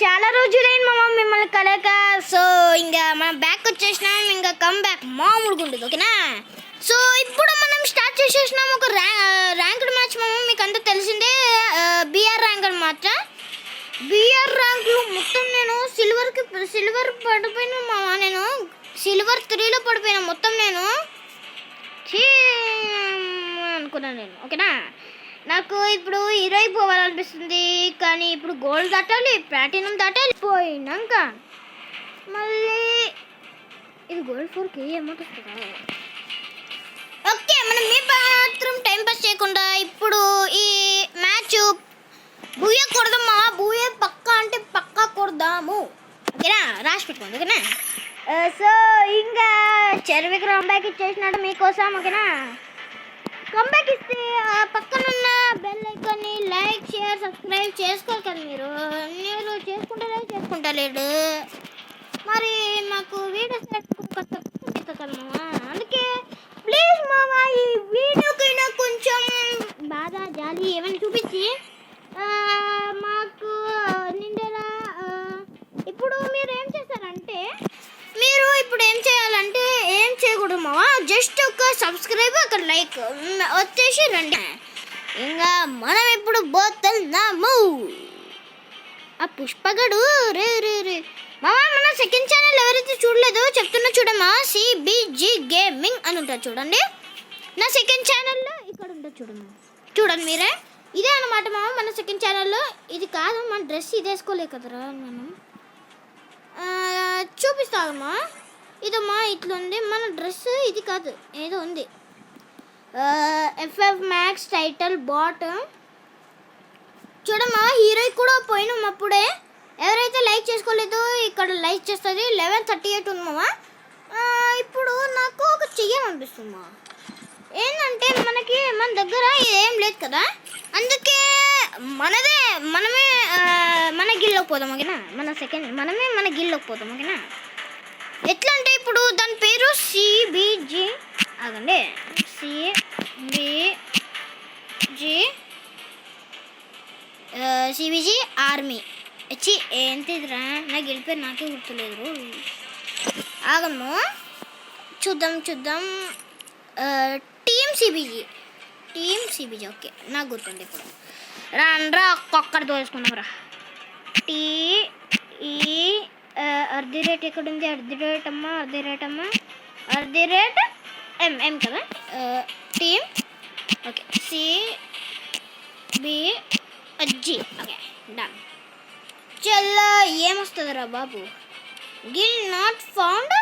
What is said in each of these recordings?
చాలా రోజులైంది మామ మిమ్మల్ని కలక. సో ఇంకా మనం బ్యాక్ వచ్చేసినాం, ఇంకా కమ్ బ్యాక్ మామూలుగా ఉంటుంది. ఓకేనా? సో ఇప్పుడు మనం స్టార్ట్ చేసేసినాం ఒక ర్యాంక్డ్ మ్యాచ్ మామ. మీకు అంతా తెలిసిందే, బిఆర్ ర్యాంక్ అనమాట. బిఆర్ ర్యాంక్లో మొత్తం నేను సిల్వర్ పడిపోయినా మామ. నేను సిల్వర్ 3లో పడిపోయినా మొత్తం. నేను అనుకున్నాను నేను. ఓకేనా? నాకు ఇప్పుడు హీరో అయిపోవాలనిపిస్తుంది, కానీ ఇప్పుడు గోల్డ్ దాటాలి, ప్లాటినం దాటాలి. పోయినాక మళ్ళీ ఇది గోల్డ్ 4కి అమౌంట్ వస్తుందా? ఓకే, మనం మీ మాత్రం టైం పాస్ చేయకుండా ఇప్పుడు ఈ మ్యాచ్ బూయ కొడదామా? బూయ పక్కా అంటే పక్కా కొడదాము. ఓకేనా? రాసి పెట్టుకోండి. ఓకేనా? సో ఇంకా చెరువుకి రౌండ్ ఇచ్చేసినాడు మీకోసం. ఓకేనా? కంబ్యాక్ ఇస్తే పక్కనున్న బెల్ ఐకాన్ని లైక్ షేర్ సబ్స్క్రైబ్ చేసుకోవాలి కదా మీరు చేసుకుంటలేడు. మరి మాకు వీడియోస్ కదా, అందుకే ప్లీజ్ మామ ఈ వీడియోకైనా కొంచెం బాధ జాలి ఏమైనా చూపించి మాకు నిండేలా. ఇప్పుడు మీరు ఏం చేస్తారంటే, ఇప్పుడు ఏం చేయాలంటే ఏం చేయకూడదు మావా, జస్ట్ ఒక సబ్స్క్రైబ్ ఒక లైక్ వచ్చేసి రండి. ఇంకా మనం ఇప్పుడు పోతున్నాము. ఆ పుష్పగడు రే రే రే మావా, మన సెకండ్ ఛానల్ ఎవరైతే చూడలేదో చెప్తున్నా చూడమ్మా, సిబిజీ గేమింగ్ అని ఉంటుంది చూడండి. నా సెకండ్ ఛానల్లో ఇక్కడ ఉంటుంది చూడమ్మా, చూడండి మీరే. ఇదే అనమాట మామ మన సెకండ్ ఛానల్లో. ఇది కాదు, మన డ్రెస్ ఇది వేసుకోలే కదరా మనం. చూపిస్తామా, ఇదమ్మా ఇట్లుంది మన డ్రెస్. ఇది కాదు, ఏదో ఉంది FF మ్యాక్స్ టైటిల్ బాట్. చూడమ్మా హీరోకి కూడా పోయినాం అప్పుడే. ఎవరైతే లైక్ చేసుకోలేదో ఇక్కడ లైక్ చేస్తుంది. 11:38 ఉందమ్మా. ఇప్పుడు నాకు ఒక చెయ్యాలనిపిస్తుందమ్మా. ఏంటంటే మన దగ్గర ఏం లేదు కదా, అందుకే మనమే మన గిల్లోకి పోదాం. ఓకేనా? మన గిల్లోకి పోతాం. ఓకేనా? ఎట్లా అంటే ఇప్పుడు దాని పేరు సిబిజీ, ఆగండి, సిబిజీ ఆర్మీ. ఏంటిదిరా, నాకు గెలిపేరు నాకే గుర్తులేదు. ఆగము, చూద్దాం. టీమ్ సిబిజీ ఓకే, నాకు గుర్తుంది. ఇప్పుడు రా ఒక్కొక్కటి తోసుకున్నాం రా. @ ఎక్కడుంది? @M కదా. Team okay, CBG okay done. చల్లా ఏమొస్తుందిరా బాబు? Guild not found,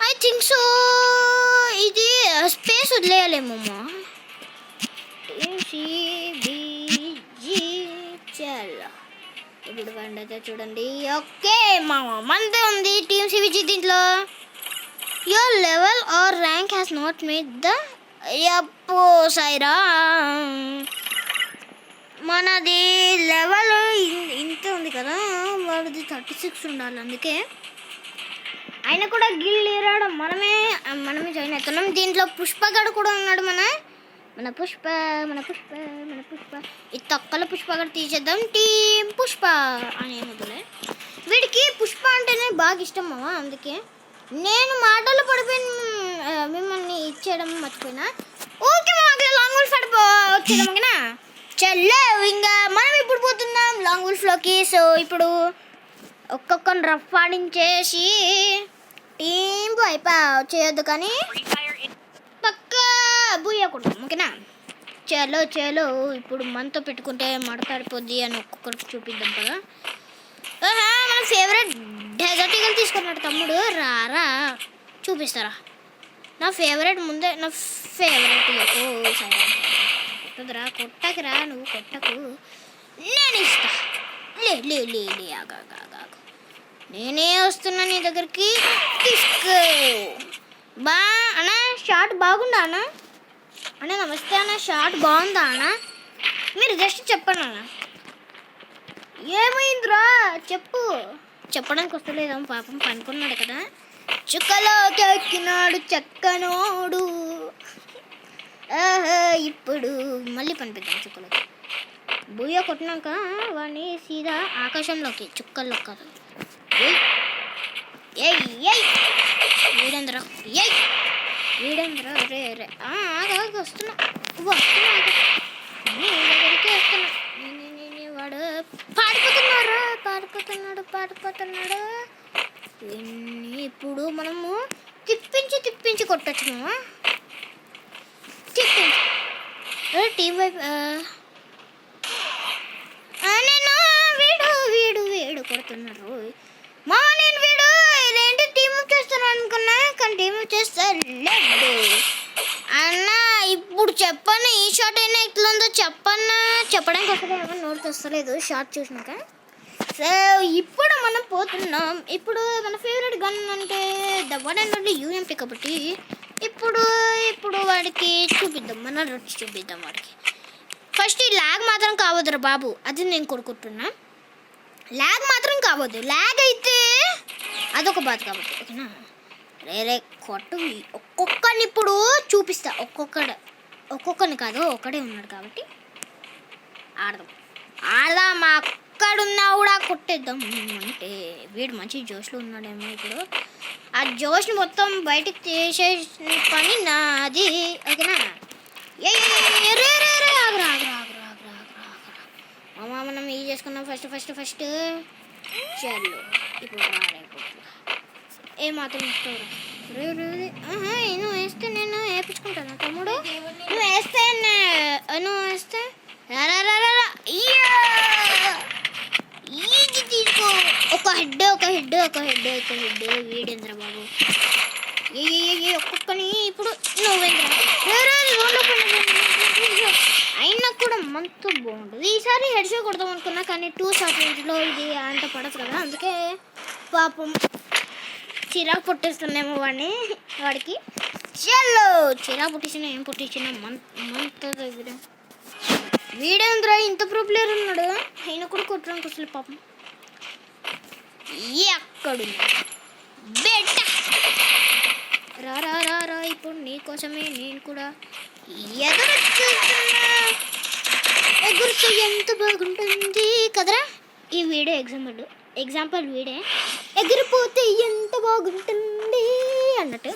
I think so. ఇది స్పేస్ వదిలేయలేమమ్మా. సిబిజీ చల్లా ఇప్పుడు పండైతే చూడండి. ఓకే మామ, మనదే ఉంది టీమ్ సిబిజీ. దీంట్లో your level or rank has not made the యప్పో సైరా. మనది లెవెల్ ఇంత ఉంది కదా, వాడిది 36 ఉండాలి. అందుకే ఆయన కూడా గిల్ ఏరాడు. మనమే జాయిన్ అవుతున్నాం. దీంట్లో పుష్పగడు కూడా ఉన్నాడు. మన పుష్ప ఈ తొక్కల పుష్పగడు తీసేద్దాం. టీమ్ పుష్ప అని మొదలే. వీడికి పుష్ప అంటేనే బాగా ఇష్టం మామ, అందుకే నేను మాటలు పడిపోయిన మిమ్మల్ని ఇచ్చేయడం మర్చిపోయినా. ఓకే మాకు లాంగ్ వుల్ఫ్ వచ్చేయడం. ఓకేనా? చల్లే ఇంకా మనం ఇప్పుడు పోతున్నాం లాంగ్ వుల్ఫ్లోకి. సో ఇప్పుడు ఒక్కొక్కరిని రఫ్ ఆడించేసి టీం చేయొద్దు, కానీ పక్కా బూయకూడదు. ఓకేనా? చలో ఇప్పుడు మనతో పెట్టుకుంటే మాట్లాడిపోద్ది అని ఒక్కొక్కరికి చూపిద్దాం కదా. మన ఫేవరెట్ డెజర్ట్ ఈగల్ తీసుకున్నాడు తమ్ముడు. రారా చూపిస్తారా నా ఫేవరెట్. ముందే నా ఫేవరెట్ రా, కొట్టకురా నువ్వు, కొట్టకు, నేను ఇస్తా. లే ఆగా నేనే వస్తున్నా నీ దగ్గరికి. తీసుకో బా అన్న. షార్ట్ బాగుందా అన్న? నమస్తే అన్న, షార్ట్ బాగుందా అన్న? మీరు జస్ట్ చెప్పండి అన్న. ఏమైందిరా చెప్పు. చెప్పడానికి వస్తలేదా పాపం, పనుకున్నాడు కదా. చుక్కలోకి ఎక్కినాడు చక్కనోడు. ఇప్పుడు మళ్ళీ పంపిద్దాం చుక్కలోకి. బూయ కొట్టినాక వాడిని సీదా ఆకాశంలోకి చుక్కల్లో కాదు. వీడేంద్ర రే రే వస్తున్నా దగ్గరికి వస్తున్నా. వాడు పాడిపోతున్నాడు. ఇప్పుడు మనము తిప్పించి కొట్టచ్చు. టీం వైపు నేను వీడు కొడుతున్నారు. నేను వీడు ఇదేంటి టీం చేస్తాను అనుకున్నా, కానీ టీం చేస్తారు అన్న. ఇప్పుడు చెప్పను ఈ షార్ట్ అయినా ఎట్లుందో చెప్పడానికి ఒకటే ఏమన్నా నోట్స్ వస్తలేదు షార్ట్ చూసినాక. సో ఇప్పుడు మనం పోతున్నాం. ఇప్పుడు మన ఫేవరెట్ గన్ అంటే the one and only UMP కాబట్టి ఇప్పుడు వాడికి చూపిద్దాం, మన రొచ్చి చూపిద్దాం వాడికి. ఫస్ట్ ఈ ల్యాగ్ మాత్రం కావద్దురా బాబు, అది నేను కొడుకుంటున్నా. ల్యాగ్ మాత్రం కావద్దు, ల్యాగ్ అయితే అదొక బాధ కాబట్టి ఓకేనా. రే కొట్టు. ఒక్కొక్కరిని ఇప్పుడు చూపిస్తా. ఒక్కొక్కరిని కాదు, ఒక్కడే ఉన్నాడు కాబట్టి ఆడదాం. అక్కడున్నా కూడా కొట్టేద్దాం. అంటే వీడు మంచి జోష్లో ఉన్నాడేమో. ఇప్పుడు ఆ జోష్ని మొత్తం బయటకు తీసేసిన పని నాది ఓకేనా. మామ మనం ఇది చేసుకున్నాం ఫస్ట్ చల్లు. ఇప్పుడు ఏమాత్రం ఇస్తావురా? నువ్వు వేస్తే నేను వేయించుకుంటాను తమ్ముడు. నువ్వు వేస్తే తీసుకో. ఒక హెడ్ వీడేంద్ర బాబు. ఒక్కొక్కని ఇప్పుడు నువ్వేంద్ర అయినా కూడా మంత్ బాగుంటుంది. ఈసారి హెడ్ షో కొడదాం అనుకున్నా, కానీ 2 షార్ట్ రేంజ్లో ఇది అంత పడదు కదా, అందుకే పాపం చిరాకు పుట్టిస్తున్నామో వాడికి. చిరాకు పుట్టించిన ఏం పుట్టించిన మంత్ దగ్గర వీడేంద్ర ఇంత ప్రో ప్లేయర్ ఉన్నాడు, అయినా కూడా కొట్టడానికి అసలు పాపం. అక్కడు బెట్ట రా ఇప్పుడు నీకోసమే నేను కూడా ఎగురుతూ ఎంత బాగుంటుంది కదరా. ఈ వీడియో ఎగ్జాంపుల్ వీడే ఎగిరిపోతే ఎంత బాగుంటుంది అన్నట్టు.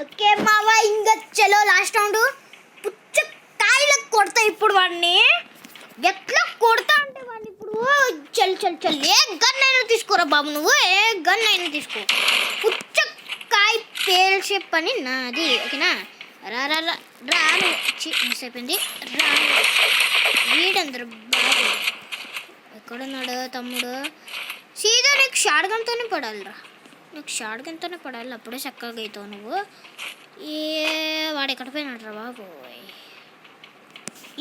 ఓకే మావా, ఇంకా చలో లాస్ట్ రౌండ్. పుచ్చకాయలకు కొడతా ఇప్పుడు వాడిని. ఎట్లా కొడతా అంటే వాడిని ఇప్పుడు చల్ ఏ గన్ అయినా తీసుకోరా బాబు, నువ్వు ఏ గన్ అయినా తీసుకో. పుచ్చకాయ పేల్చే పని నాది ఓకేనా. రాను మిస్ అయిపోయింది. వీడందరు బాబు ఎక్కడున్నాడు తమ్ముడు? సీదా నీకు షార్ట్ గన్తోనే పడాలిరా, అప్పుడే చక్కగా అవుతావు నువ్వు. వాడు ఎక్కడ పోయినాడు రా బాబు?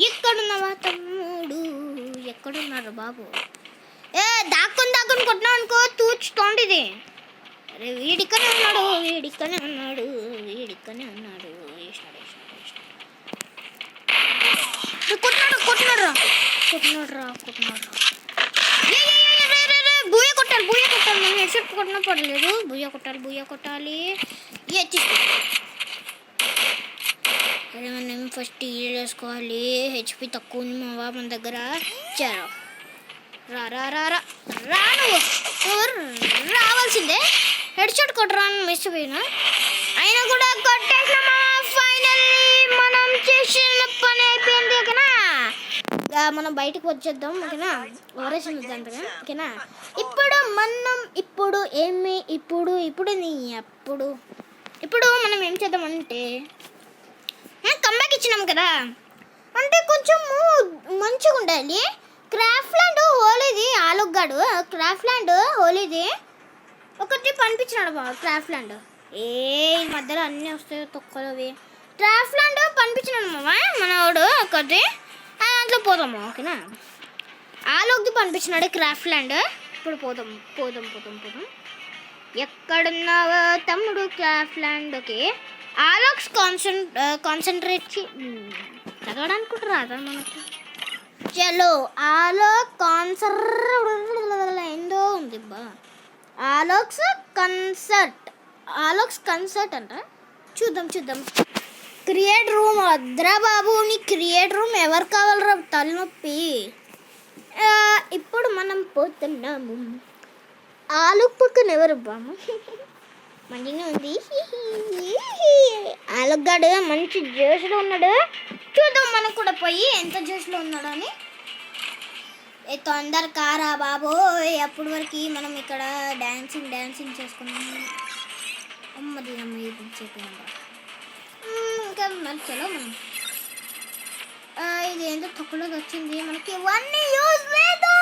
ఎక్కడున్నావా తమ్ముడు? ఎక్కడున్నారు బాబు? దాక్కుని కొట్టినావు అనుకో తూచుతోండిది. అరే వీడిక్కనే ఉన్నాడు. కొట్టినాడు రా. బూయ కొట్టాలి. మనం హెడ్సెట్ కొట్టినా పడలేదు. బూయ కొట్టాలి. తీసుకో. అరే మనం ఫస్ట్ హీల్ వేసుకోవాలి. హెచ్పి తక్కువ ఉంది మావా మన దగ్గర. చలో రా నువ్వు రావాల్సిందే. హెడ్సెట్ కొట్టరాని మిస్ పోయినా, అయినా కూడా కొట్టేసినామా. ఫైనల్లీ మనం చేసిన పని అయిపోయింది ఓకేనా. మనం బయటకు వచ్చేద్దాం ఓకేనా. ఓరేషన్ వద్దాం ఓకేనా. ఇప్పుడు మనం ఏం చేద్దామంటే కమ్బ్యాక్ ఇచ్చినాం కదా, అంటే కొంచెం మంచిగా ఉండాలి. క్రాఫ్ట్లాండ్ హోలీది ఆలుగ్గాడు. క్రాఫ్ట్లాండ్ హోలీది ఒకటి పంపించినాడు బాబు. క్రాఫ్ట్లాండ్ ఈ మధ్యలో అన్నీ వస్తాయి తొక్కలవి. క్రాఫ్ట్లాండ్ పంపించినాడు మావా మనవాడు ఒకటి. దాంట్లో పోదాము ఓకేనా. ఆలోక్ది పంపించినాడు క్రాఫ్ట్లాండ్. ఇప్పుడు పోదాం. ఎక్కడున్నావా తమ్ముడు? క్రాఫ్ట్లాండ్కి ఆలోక్స్ కాన్సన్ట్రేట్ చదవడానికి కూడా రాదా మనకి. చలో ఏందో ఉంది బా. ఆలోక్స్ కన్సర్ట్ అంట. చూద్దాం. క్రియేట్ రూమ్ వద్రా బాబు, నీ క్రియేటర్ రూమ్ ఎవరు కావాలరా తలనొప్పి. ఇప్పుడు మనం పోతున్నాము. ఆలు పక్కన ఎవరు బాము మంచిగా ఉంది. ఆలుగడ్డ మంచి జ్యూస్లో ఉన్నాడు. చూద్దాం మనం కూడా పోయి ఎంత జ్యూస్లో ఉన్నాడు అని. తొందర కారా బాబు, అప్పటి వరకు మనం ఇక్కడ డాన్సింగ్ చేసుకున్నాం. అమ్మది చెప్పిన ఇంకా మరి చలో మనం ఇది ఏంటో తొక్కలోకి వచ్చింది. మనకి ఇవన్నీ యూజ్ లేదు,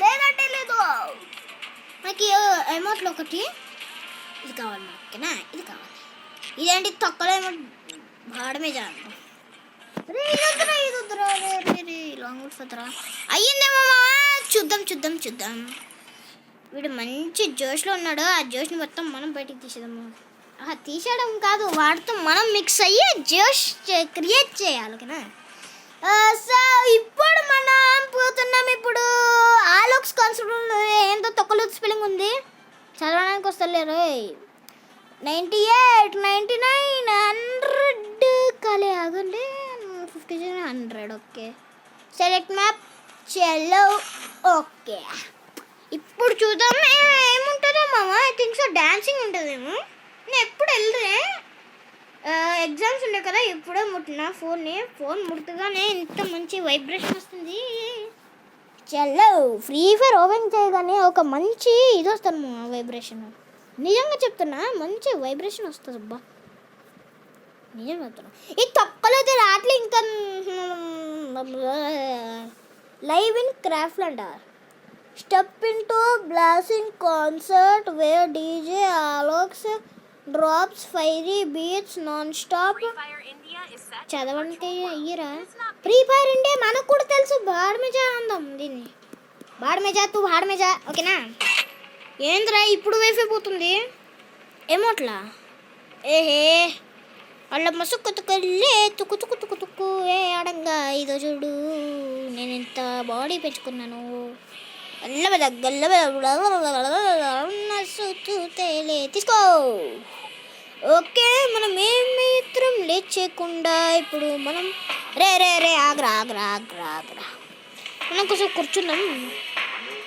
లేదంటే లేదు. మనకి ఎమౌంట్లో ఒకటి ఇది కావాలి ఓకేనా, ఇది కావాలి. ఇదేంటి తొక్కలో ఎమౌంట్ భాడమే జాను అయ్యిందేమో. చూద్దాం. వీడు మంచి జోష్లో ఉన్నాడు. ఆ జోష్ని మొత్తం మనం బయటికి తీసేద్దాము. తీసేయడం కాదు, వాడితో మనం మిక్స్ అయ్యి జోష్ క్రియేట్ చేయాలి ఓకేనా. సో ఇప్పుడు మనం పోతున్నాం. ఇప్పుడు ఆలోక్స్ కాన్సెప్ట్ ఏంటో తొక్కలు స్పెల్లింగ్ ఉంది, చదవడానికి వస్తలేరు. 98, 99, 100 కాలే ఆగండి. 50, 100 ఓకే. సెలెక్ట్ మ్యాప్ చలో ఓకే. ఇప్పుడు చూద్దాం ఏముంటుందో మామ. ఐ థింక్ సో డాన్సింగ్ ఉంటుందేమో. నేను ఎప్పుడు వెళ్ళరే ఎగ్జామ్స్ ఉండే కదా, ఎప్పుడో ముట్టిన ఫోన్ ముట్టుగానే ఇంత మంచి వైబ్రేషన్ వస్తుంది. చలో ఫ్రీ ఫైర్ ఓపెన్ చేయగానే ఒక మంచి ఇది వస్తుంది వైబ్రేషన్. నిజంగా చెప్తున్నా, మంచి వైబ్రేషన్ వస్తుంది అబ్బా, నిజంగా చెప్తున్నా. ఈ తొక్కలైతే రాట్లే. ఇంకా లైవ్ ఇన్ క్రాఫ్ట్ అంటారు. Step in to blazing concert where DJ Alok's drops fiery beats non stop. చదవంటే అయ్యిరా. ఫ్రీ ఫైర్ ఇండియా మనకు కూడా తెలుసు. బాడ్మేజా అందాం దీన్ని. బాడ్మేజా ఓకేనా. ఏంద్రా ఇప్పుడు వైఫై పోతుంది ఏమోట్లా. ఏహే వాళ్ళ మసుక్కు తుక్కలే తుక్కు ఏ ఆడంగా. ఇదో చూడు, నేను ఇంత బాడీ పెంచుకున్నాను. తీసుకో ఓకే. మనం ఏమిత్రం లేట్ చేయకుండా ఇప్పుడు మనం రే ఆగ్రా మనం కొంచెం కూర్చున్నాం.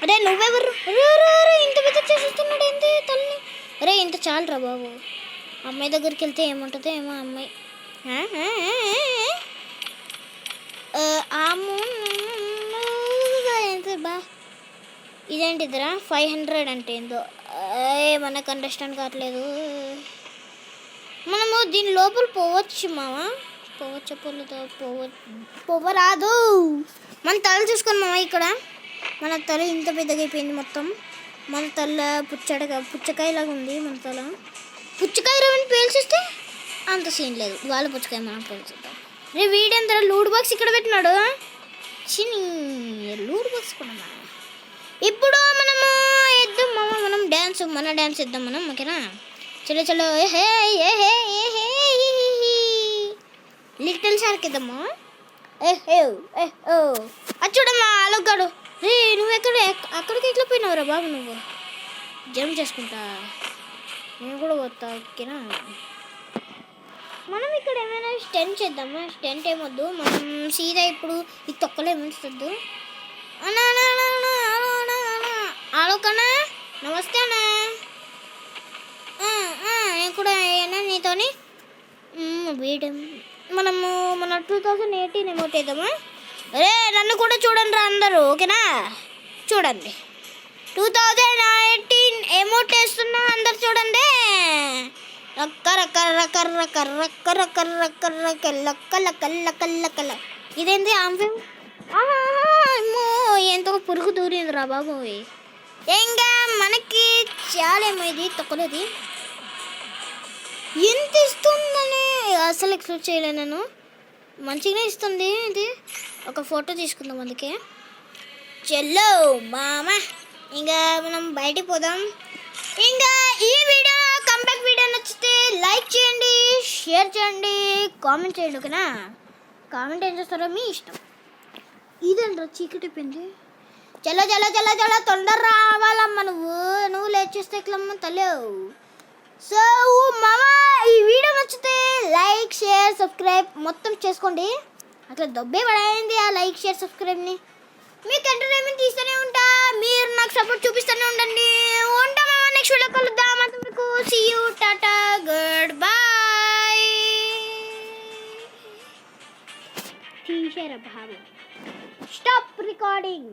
అరే నువ్వెవరు ఇంత పెద్ద చేసేస్తున్నాడు ఏంటి తల్లి. అరే ఇంత చాలరా బాబు. అమ్మాయి దగ్గరికి వెళ్తే ఏముంటుందో ఏమో అమ్మాయి. బా ఇదేంటిదిరా 500 అంటే ఏందో మనకు అండర్స్టాండ్ కావట్లేదు. మనము దీని లోపల పోవచ్చు మావా. పోవరాదు. మన తల చూసుకొని మామ, ఇక్కడ మన తల ఇంత పెద్దగా అయిపోయింది మొత్తం. మన తల పుచ్చకాయలాగా ఉంది. మన తల పుచ్చకాయ రవ్వని పేల్చేస్తే అంత సీన్ లేదు. వాళ్ళ పుచ్చకాయ మనం పేల్చుద్దాం. రే వీడెంత లూడ్ బాక్స్ ఇక్కడ పెట్టినాడు. చిని లూడ్ బాక్స్ కూడా. ఇప్పుడు మనము ఇద్దాం మామ, మన డ్యాన్స్ ఇద్దాం మనం ఓకేనా. చలో లిటిల్ షార్క్ ఇద్దాము. అది చూడమ్మా అలగ్గాడు. రే నువ్వు అక్కడికి ఎట్లా పోయినావురా బాబు. నువ్వు జంప్ చేసుకుంటా, నేను కూడా పోతా ఓకేనా. మనం ఇక్కడ ఏమైనా స్టెంట్ చేద్దామా. స్టెంట్ ఏమొద్దు, మనం సీదా ఇప్పుడు ఈ తొక్కలో ఏమొస్తుంది. ఆలోకన్నా నమస్తే అన్నా. నేను కూడా అయినా నీతోని వీడియం మనము మన 2018 ఎమోట్ వేద్దామా. అరే నన్ను కూడా చూడండి రా అందరూ ఓకేనా. చూడండి 2018 ఎమోట్ వేస్తున్నా అందరు చూడండి. ఇదేంటి ఆమె ఎంతో పురుగు దూరింది రా బాబోయ్. ఇంకా మనకి చాలా ఏమో ఇది తొక్కలేదు. ఎంత ఇస్తుందని అసలు ఎక్స్పెక్ట్ చేయలేదు నేను. మంచిగానే ఇస్తుంది. ఇది ఒక ఫోటో తీసుకుందాం అందుకే. చలో మామ ఇంకా మనం బయటికి పోదాం. ఇంకా ఈ వీడియో కంబ్యాక్ వీడియో నచ్చితే లైక్ చేయండి, షేర్ చేయండి, కామెంట్ చేయండి ఓకేనా. కామెంట్ ఏం చేస్తారో మీ ఇష్టం. ఇదేంట్రా చీకటి అయిపోయింది. చలో తొందర రావాలమ్మ. నువ్వు లేట్ చేస్తే ఎట్లమ్మ తల్లి. సో మామ సబ్స్క్రైబ్ మొత్తం చేసుకోండి. అట్లా దొబ్బే పడైంది ఆ లైక్ షేర్ సబ్స్క్రైబ్ని. మీకు ఎంటర్టైన్మెంట్ తీస్తూనే ఉంటా, మీరు నాకు సపోర్ట్ చూపిస్తూనే ఉండండి. ఉంటామా, నెక్స్ట్ వీడియో కలుద్దాం. అంతవరకు సీ యూ, టాటా, గుడ్ బాయ్. తీసేరా బాబు, స్టాప్ రికార్డింగ్.